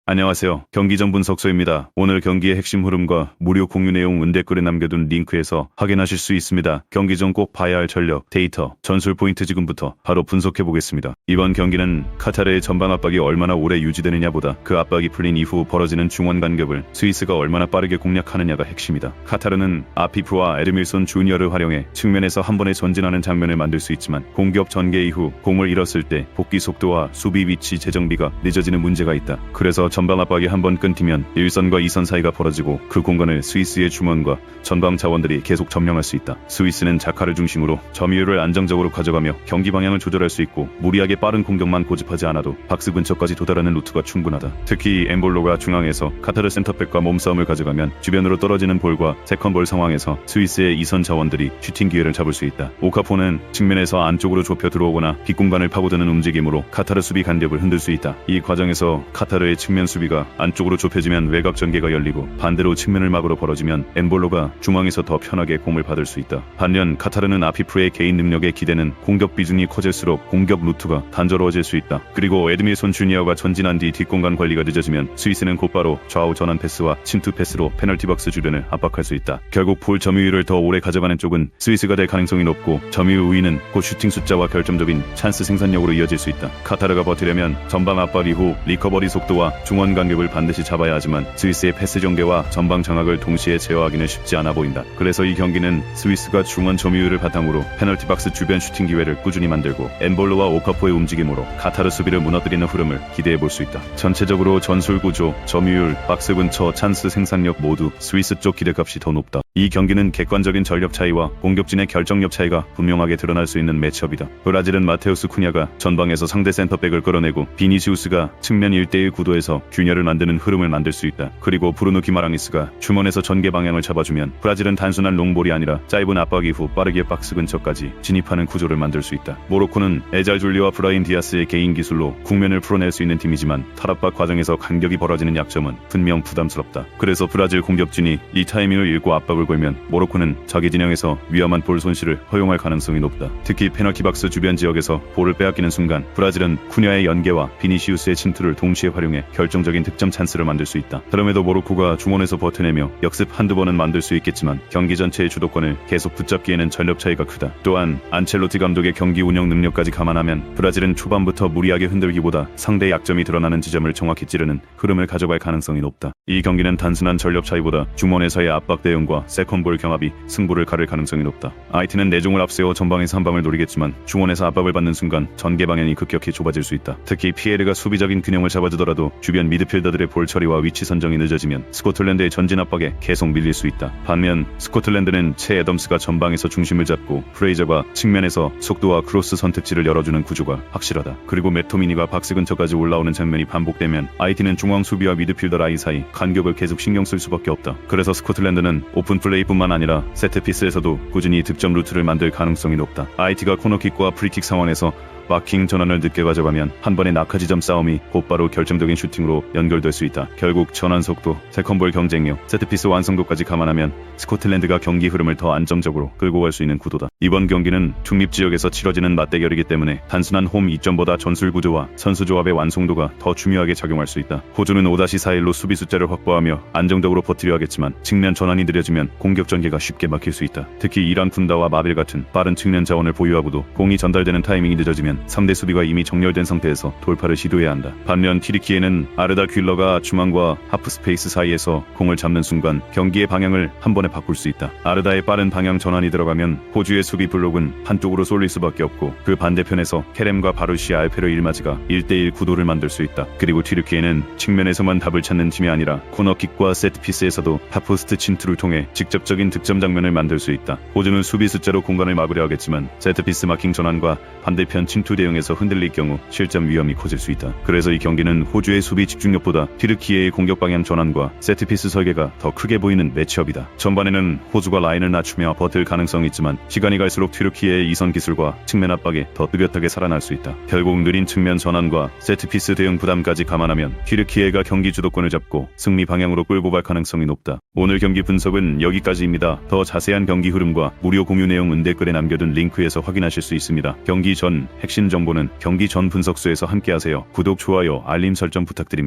안녕하세요. 경기 전 분석소입니다. 오늘 경기의 핵심 흐름과 무료 공유 내용 은댓글에 남겨둔 링크에서 확인하실 수 있습니다. 경기 전 꼭 봐야 할 전력, 데이터, 전술 포인트 지금부터 바로 분석해 보겠습니다. 이번 경기는 카타르의 전방 압박이 얼마나 오래 유지되느냐보다 그 압박이 풀린 이후 벌어지는 중원 간격을 스위스가 얼마나 빠르게 공략하느냐가 핵심이다. 카타르는 아피프와 에드밀손 주니어를 활용해 측면에서 한 번에 전진하는 장면을 만들 수 있지만 공격 전개 이후 공을 잃었을 때 복귀 속도와 수비 위치 재정비가 늦어지는 문제가 있다. 그래서 전방 압박이 한번 끊기면 1선과 2선 사이가 벌어지고 그 공간을 스위스의 중원과 전방 자원들이 계속 점령할 수 있다. 스위스는 자카를 중심으로 점유율을 안정적으로 가져가며 경기 방향을 조절할 수 있고 무리하게 빠른 공격만 고집하지 않아도 박스 근처까지 도달하는 루트가 충분하다. 특히 엠볼로가 중앙에서 카타르 센터백과 몸싸움을 가져가면 주변으로 떨어지는 볼과 세컨볼 상황에서 스위스의 2선 자원들이 슈팅 기회를 잡을 수 있다. 오카포는 측면에서 안쪽으로 좁혀 들어오거나 빗공간을 파고드는 움직임으로 카타르 수비 간격을 흔들 수 있다. 이 과정에서 카타르의 측면 수비가 안쪽으로 좁혀지면 외곽 전개가 열리고 반대로 측면을 막으로 벌어지면 엠볼로가 중앙에서 더 편하게 공을 받을 수 있다. 반면 카타르는 아피프의 개인 능력에 기대는 공격 비중이 커질수록 공격 루트가 단조로워질 수 있다. 그리고 에드밀손 주니어가 전진한 뒤 뒷공간 관리가 늦어지면 스위스는 곧바로 좌우 전환 패스와 침투 패스로 페널티 박스 주변을 압박할 수 있다. 결국 볼 점유율을 더 오래 가져가는 쪽은 스위스가 될 가능성이 높고 점유율 우위는 곧 슈팅 숫자와 결정적인 찬스 생산력으로 이어질 수 있다. 카타르가 버티려면 전방 압박 이후 리커버리 속도와 중원 간격을 반드시 잡아야 하지만 스위스의 패스 전개와 전방 장악을 동시에 제어하기는 쉽지 않아 보인다. 그래서 이 경기는 스위스가 중원 점유율을 바탕으로 페널티 박스 주변 슈팅 기회를 꾸준히 만들고 엠볼로와 오카포의 움직임으로 카타르 수비를 무너뜨리는 흐름을 기대해 볼 수 있다. 전체적으로 전술 구조, 점유율, 박스 근처 찬스 생산력 모두 스위스 쪽 기대값이 더 높다. 이 경기는 객관적인 전력 차이와 공격진의 결정력 차이가 분명하게 드러날 수 있는 매치업이다. 브라질은 마테우스 쿠냐가 전방에서 상대 센터백을 끌어내고 비니시우스가 측면 1대1 구도에서 균열을 만드는 흐름을 만들 수 있다. 그리고 브루노 기마랑이스가 중원에서 전개 방향을 잡아주면 브라질은 단순한 롱볼이 아니라 짧은 압박 이후 빠르게 박스 근처까지 진입하는 구조를 만들 수 있다. 모로코는 에잘 줄리와 브라인 디아스의 개인 기술로 국면을 풀어낼 수 있는 팀이지만 탈압박 과정에서 간격이 벌어지는 약점은 분명 부담스럽다. 그래서 브라질 공격진이 이 타이밍을 읽고 압박을 걸면 모로코는 자기 진영에서 위험한 볼 손실을 허용할 가능성이 높다. 특히 페널티 박스 주변 지역에서 볼을 빼앗기는 순간 브라질은 쿠냐의 연계와 비니시우스의 침투를 동시에 활용해 결정적인 득점 찬스를 만들 수 있다. 그럼에도 모로코가 중원에서 버텨내며 역습 한두 번은 만들 수 있겠지만 경기 전체의 주도권을 계속 붙잡기에는 전력 차이가 크다. 또한 안첼로티 감독의 경기 운영 능력까지 감안하면 브라질은 초반부터 무리하게 흔들기보다 상대의 약점이 드러나는 지점을 정확히 찌르는 흐름을 가져갈 가능성이 높다. 이 경기는 단순한 전력 차이보다 중원에서의 압박 대응과 세컨볼 경합이 승부를 가를 가능성이 높다. 아이티는 내종을 앞세워 전방에서 한 방을 노리겠지만 중원에서 압박을 받는 순간 전개 방향이 급격히 좁아질 수 있다. 특히 피에르가 수비적인 균형을 잡아주더라도 주변 미드필더들의 볼 처리와 위치 선정이 늦어지면 스코틀랜드의 전진 압박에 계속 밀릴 수 있다. 반면 스코틀랜드는 채 애덤스가 전방에서 중심을 잡고 프레이저가 측면에서 속도와 크로스 선택지를 열어주는 구조가 확실하다. 그리고 매토미니가 박스 근처까지 올라오는 장면이 반복되면 아이티는 중앙 수비와 미드필더 라인 사이 간격을 계속 신경 쓸 수밖에 없다. 그래서 스코틀랜드는 오픈 플레이뿐만 아니라 세트피스에서도 꾸준히 득점 루트를 만들 가능성이 높다. 아이티가 코너킥과 프리킥 상황에서 마킹 전환을 늦게 가져가면 한 번의 낙하지점 싸움이 곧바로 결정적인 슈팅으로 연결될 수 있다. 결국 전환 속도, 세컨볼 경쟁력, 세트피스 완성도까지 감안하면 스코틀랜드가 경기 흐름을 더 안정적으로 끌고 갈 수 있는 구도다. 이번 경기는 중립지역에서 치러지는 맞대결이기 때문에 단순한 홈 이점보다 전술 구조와 선수 조합의 완성도가 더 중요하게 작용할 수 있다. 호주는 5-4-1로 수비 숫자를 확보하며 안정적으로 버티려 하겠지만 측면 전환이 느려지면 공격 전개가 쉽게 막힐 수 있다. 특히 이란 쿤다와 마빌 같은 빠른 측면 자원을 보유하고도 공이 전달되는 타이밍이 늦어지면 상대 수비가 이미 정렬된 상태에서 돌파를 시도해야 한다. 반면 튀르키예는 아르다 퀼러가 중앙과 하프 스페이스 사이에서 공을 잡는 순간 경기의 방향을 한 번에 바꿀 수 있다. 아르다의 빠른 방향 전환이 들어가면 호주의 수비 블록은 한쪽으로 쏠릴 수밖에 없고 그 반대편에서 케렘과 바루시아 알페로 일마지가 1대1 구도를 만들 수 있다. 그리고 튀르키예는 측면에서만 답을 찾는 팀이 아니라 코너킥과 세트피스에서도 하포스트 침투를 통해 직접적인 득점 장면을 만들 수 있다. 호주는 수비 숫자로 공간을 막으려 하겠지만 세트피스 마킹 전환과 반대편 침투 대응에서 흔들릴 경우 실점 위험이 커질 수 있다. 그래서 이 경기는 호주의 수비 집중력보다 튀르키예의 공격 방향 전환과 세트피스 설계가 더 크게 보이는 매치업이다. 전반에는 호주가 라인을 낮추며 버틸 가능성이 있지만 시간이 갈수록 튀르키예의 이선 기술과 측면 압박에 더 뚜렷하게 살아날 수 있다. 결국 느린 측면 전환과 세트피스 대응 부담까지 감안하면 튀르키예가 경기 주도권을 잡고 승리 방향으로 끌고 갈 가능성이 높다. 오늘 경기 분석은 여기까지입니다. 더 자세한 경기 흐름과 무료 공유 내용 은댓글에 남겨둔 링크에서 확인하실 수 있습니다. 경기 전 핵심 정보는 경기 전 분석소에서 함께하세요. 구독, 좋아요, 알림 설정 부탁드립니다.